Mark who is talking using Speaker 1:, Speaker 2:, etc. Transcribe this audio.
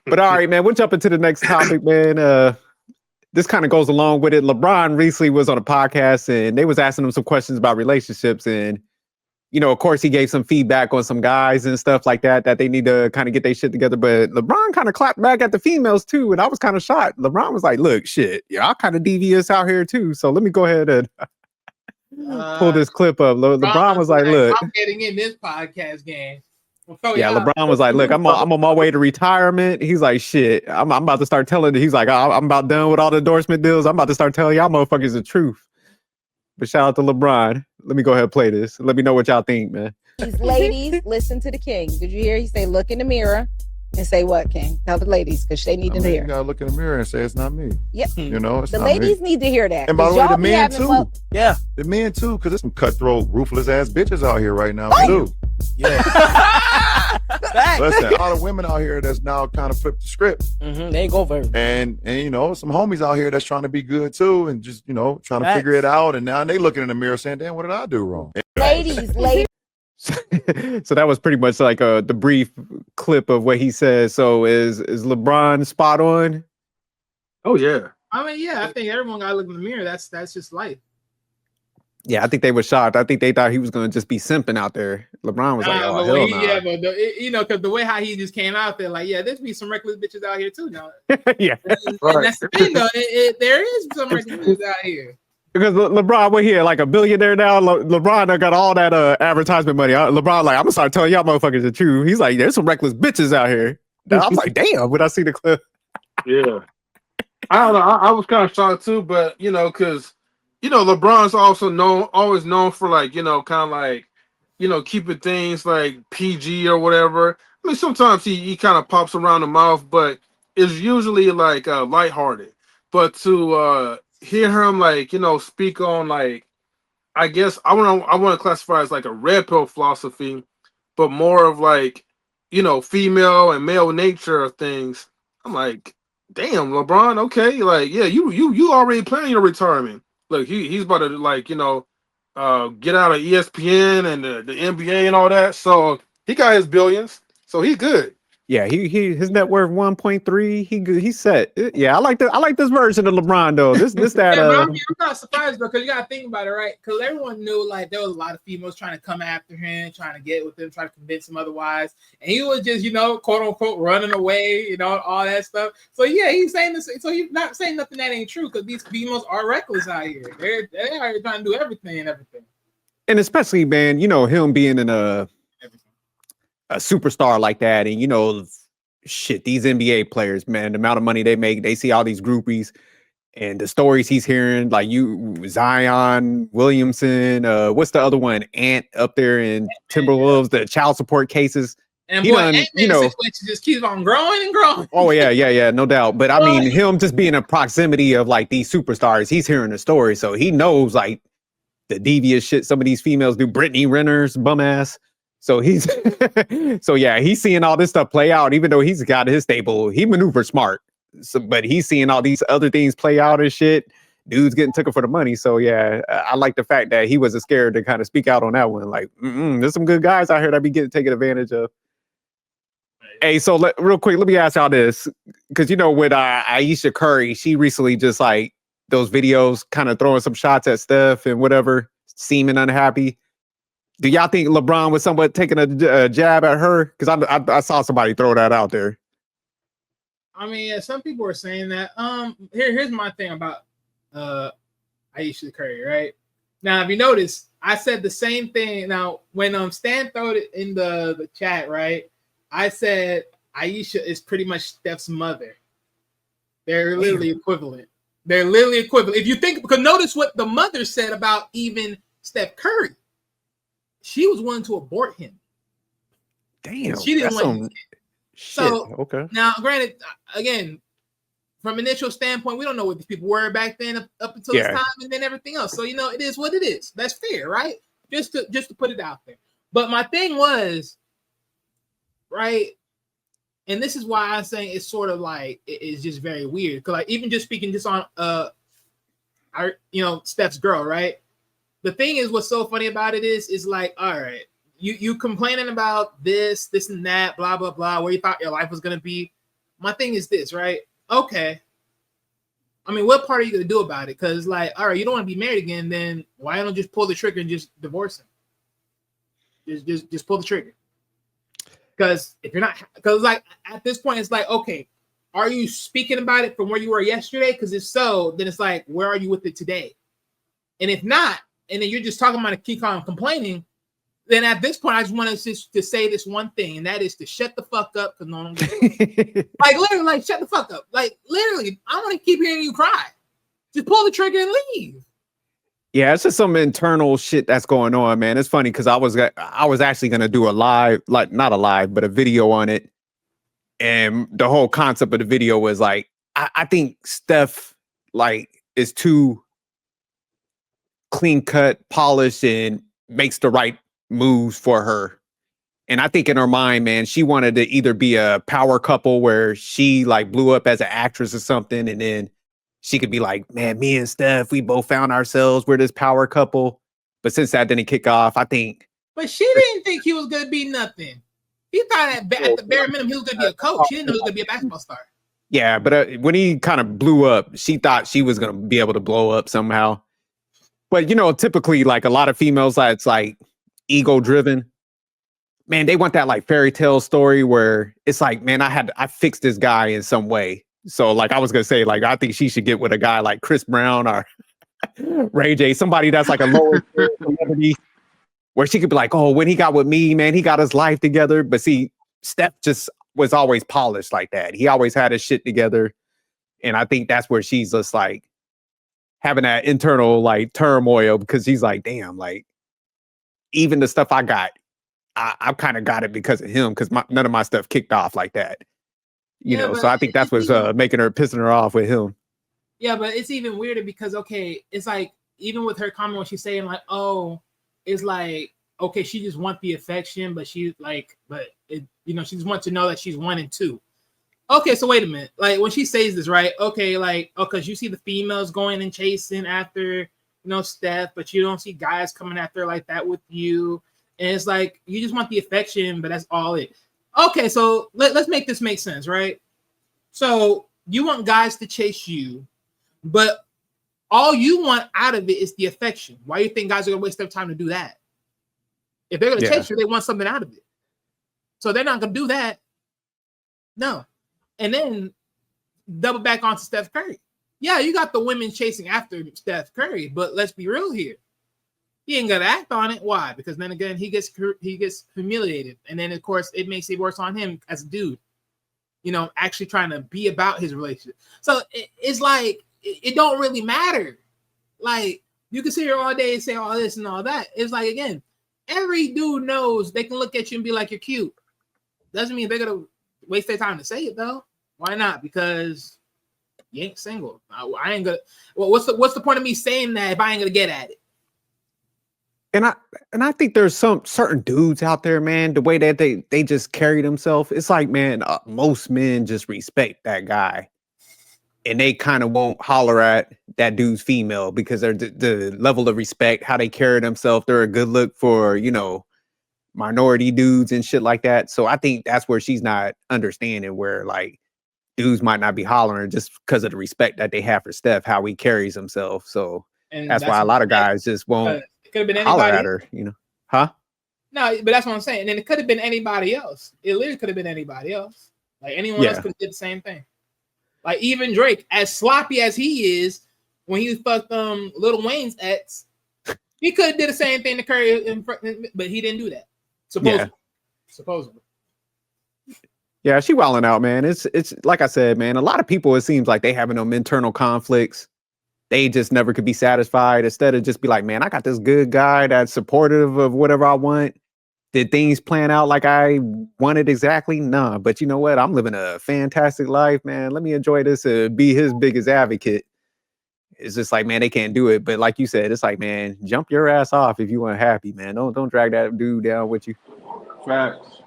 Speaker 1: But all right, man, we'll jump into the next topic, man. This kind of goes along with it. LeBron recently was on a podcast and they was asking him some questions about relationships. And, of course, he gave some feedback on some guys and stuff like that they need to kind of get their shit together. But LeBron kind of clapped back at the females, too. And I was kind of shocked. LeBron was like, look, shit, y'all kind of devious out here, too. So let me go ahead and pull this clip up. LeBron was like, look.
Speaker 2: I'm getting in this podcast game.
Speaker 1: Yeah, LeBron was like, look, I'm on my way to retirement. He's like, shit, I'm about to start telling. He's like, I'm about done with all the endorsement deals. I'm about to start telling y'all motherfuckers the truth. But shout out to LeBron. Let me go ahead and play this. Let me know what y'all think, man.
Speaker 3: These ladies, listen to the king. Did you hear? He say, look in the mirror and say what, King? Tell the ladies, because they need to hear.
Speaker 4: You gotta look in the mirror and say it's not me.
Speaker 3: Yep.
Speaker 4: It's
Speaker 3: the
Speaker 4: not
Speaker 3: ladies
Speaker 4: me.
Speaker 3: need to hear that.
Speaker 4: And by the way, the men too.
Speaker 5: Yeah,
Speaker 4: the men too, because there's some cutthroat, ruthless ass bitches out here right now too.
Speaker 5: Yeah.
Speaker 4: Listen, all the women out here that's now kind of flipped the script.
Speaker 5: They go very.
Speaker 4: And some homies out here that's trying to be good too, and just trying to figure it out. And now they looking in the mirror saying, "Damn, what did I do wrong?"
Speaker 3: Ladies.
Speaker 1: So that was pretty much like the brief clip of what he says. So is LeBron spot on?
Speaker 6: Oh yeah.
Speaker 2: I mean, yeah, I think everyone got to look in the mirror. That's just life.
Speaker 1: Yeah, I think they were shocked. I think they thought he was going to just be simping out there. LeBron was like, oh, hell no.
Speaker 2: Yeah, but because the way how he just came out there, like, yeah, there's be some reckless bitches out here too now.
Speaker 1: Yeah.
Speaker 2: And that's the thing, though. There is some reckless bitches out here.
Speaker 1: Because LeBron, we're here like a billionaire now. LeBron got all that advertisement money. LeBron, like, I'm going to start telling y'all motherfuckers the truth. He's like, there's some reckless bitches out here. I was like, damn, when I see the clip.
Speaker 6: Yeah. I don't know. I was kind of shocked too, but, because LeBron's also always known for kind of like, keeping things like PG or whatever. I mean, sometimes he kind of pops around the mouth, but it's usually like lighthearted. But to hear him speak on I guess I want to classify it as like a red pill philosophy, but more of female and male nature of things. I'm like, damn, LeBron, okay, like yeah, you already planning your retirement. Look, he's about to get out of ESPN and the NBA and all that. So he got his billions. So he's good.
Speaker 1: Yeah, he his net worth 1.3. He good. He's set. Yeah, I like this version of LeBron though. This that.
Speaker 2: Yeah, I'm not surprised though, because you gotta think about it, right? Because everyone knew there was a lot of females trying to come after him, trying to get with him, trying to convince him otherwise, and he was just quote unquote running away, all that stuff. So yeah, he's saying this. So he's not saying nothing that ain't true, because these females are reckless out here. They're out here trying to do everything.
Speaker 1: And especially, man, him being in a superstar like that, and these NBA players, man, the amount of money they make, they see all these groupies and the stories he's hearing, like Zion Williamson, what's the other one, Ant up there in Timberwolves, the child support cases.
Speaker 2: And situation just keeps on growing and growing.
Speaker 1: Oh yeah, no doubt. But I mean, him just being in proximity of these superstars, he's hearing the story, so he knows the devious shit some of these females do. Brittany Renner's bum ass. So he's seeing all this stuff play out, even though he's got his stable. He maneuvers smart. So, but he's seeing all these other things play out and shit. Dudes getting taken for the money. So yeah, I like the fact that he wasn't scared to kind of speak out on that one. Like, there's some good guys out here that be getting taken advantage of. Hey, so real quick, let me ask y'all this, because with Ayesha Curry, she recently just those videos kind of throwing some shots at Steph and whatever, seeming unhappy. Do y'all think LeBron was somewhat taking a jab at her? Because I saw somebody throw that out there.
Speaker 2: I mean, yeah, some people are saying that. Here's my thing about Ayesha Curry, right? Now, if you notice, I said the same thing. Now, when Stan threw it in the chat, right? I said Ayesha is pretty much Steph's mother. They're literally equivalent. If you think, because notice what the mother said about even Steph Curry. She was willing to abort him.
Speaker 1: Damn.
Speaker 2: She didn't want
Speaker 1: shit.
Speaker 2: So,
Speaker 1: okay.
Speaker 2: Now, granted, again, from initial standpoint, we don't know what these people were back then up until this time, and then everything else. So, it is what it is. That's fair, right? Just to put it out there. But my thing was, right, and this is why I'm saying it's sort of it's just very weird. Because even just speaking just on Steph's girl, right? The thing is, what's so funny about it is all right, you complaining about this and that, blah, blah, blah, where you thought your life was going to be. my thing is this, right? Okay. I mean, what part are you gonna do about it? Because, like, all right, you don't want to be married again, then why don't just pull the trigger and just divorce him? Just pull the trigger. Because if you're not, because like at this point, it's like, okay, are you speaking about it from where you were yesterday? Because if so, then it's like, where are you with it today? And if not, and then you're just talking about it, keep on complaining, then at this point, I just want to say this one thing, and that is to shut the fuck up. Because no one, like literally, like shut the fuck up. Like literally, I want to keep hearing you cry. Just pull the trigger and leave.
Speaker 1: Yeah, it's just some internal shit that's going on, man. It's funny because I was actually gonna do a live, like not a live, but a video on it, and the whole concept of the video was like, I think Steph like is too clean cut, polished, and makes the right moves for her. And I think in her mind, man, she wanted to either be a power couple where she like blew up as an actress or something, and then she could be like, man, me and Steph, we both found ourselves. We're this power couple. But since that didn't kick off, I think.
Speaker 2: But she didn't think he was gonna be nothing. He thought at the bare minimum he was gonna be a coach. He didn't know he was gonna be a basketball star.
Speaker 1: Yeah, but when he kind of blew up, she thought she was gonna be able to blow up somehow. But you know, typically, like a lot of females, it's like ego driven. Man, they want that like fairy tale story where it's like, man, I fixed this guy in some way. So like I was gonna say, like I think she should get with a guy like Chris Brown or Ray J, somebody that's like a lower celebrity, where she could be like, oh, when he got with me, man, he got his life together. But see, Steph just was always polished like that. He always had his shit together, and I think that's where she's just like having that internal like turmoil because she's like, damn, like even the stuff I got, I kind of got it because of him because none of my stuff kicked off like that. You know, so I think that's what's making her, pissing her off with him.
Speaker 2: Yeah, but it's even weirder because, okay, it's like, even with her comment when she's saying like, oh, it's like, okay, she just wants the affection, but she like, but it, you know, she just wants to know that she's 1 and 2. Okay, so wait a minute. Like when she says this, right? Okay, like, oh, because you see the females going and chasing after, you know, Steph, but you don't see guys coming after like that with you. And it's like, you just want the affection, but that's all it. Okay, so let's make this make sense, right? So you want guys to chase you, but all you want out of it is the affection. Why do you think guys are gonna waste their time to do that? If they're gonna chase you, they want something out of it. So they're not gonna do that. No. And then double back onto Steph Curry. Yeah, you got the women chasing after Steph Curry, but let's be real here. He ain't gonna act on it. Why? Because then again, he gets humiliated, and then of course it makes it worse on him as a dude. You know, actually trying to be about his relationship. So it's like it don't really matter. Like you can sit here all day and say all this and all that. It's like again, every dude knows they can look at you and be like, "You're cute." Doesn't mean they're gonna waste their time to say it though. Why not? Because you ain't single. I ain't gonna. Well, what's the point of me saying that if I ain't gonna get at it?
Speaker 1: And I think there's some certain dudes out there, man, the way that they just carry themselves. It's like, man, most men just respect that guy. And they kind of won't holler at that dude's female because they're the level of respect, how they carry themselves. They're a good look for, you know, minority dudes and shit like that. So I think that's where she's not understanding where like dudes might not be hollering just because of the respect that they have for Steph, how he carries himself. So that's why a lot of guys just won't
Speaker 2: could have been
Speaker 1: holler
Speaker 2: anybody
Speaker 1: at her, you know. Huh?
Speaker 2: No, but that's what I'm saying. And then it could have been anybody else. It literally could have been anybody else. Like anyone else could have did the same thing. Like even Drake, as sloppy as he is, when he fucked Lil Wayne's ex, he could have did the same thing to Curry, but he didn't do that. Supposedly.
Speaker 1: Yeah, she wilding out, man. It's like I said, man. A lot of people, it seems like they having them internal conflicts. They just never could be satisfied. Instead of just be like, man, I got this good guy that's supportive of whatever I want. Did things plan out like I wanted exactly? Nah, but you know what? I'm living a fantastic life, man. Let me enjoy this and be his biggest advocate. It's just like, man, they can't do it. But like you said, it's like, man, jump your ass off if you want happy, man. Don't drag that dude down with you.
Speaker 6: Facts.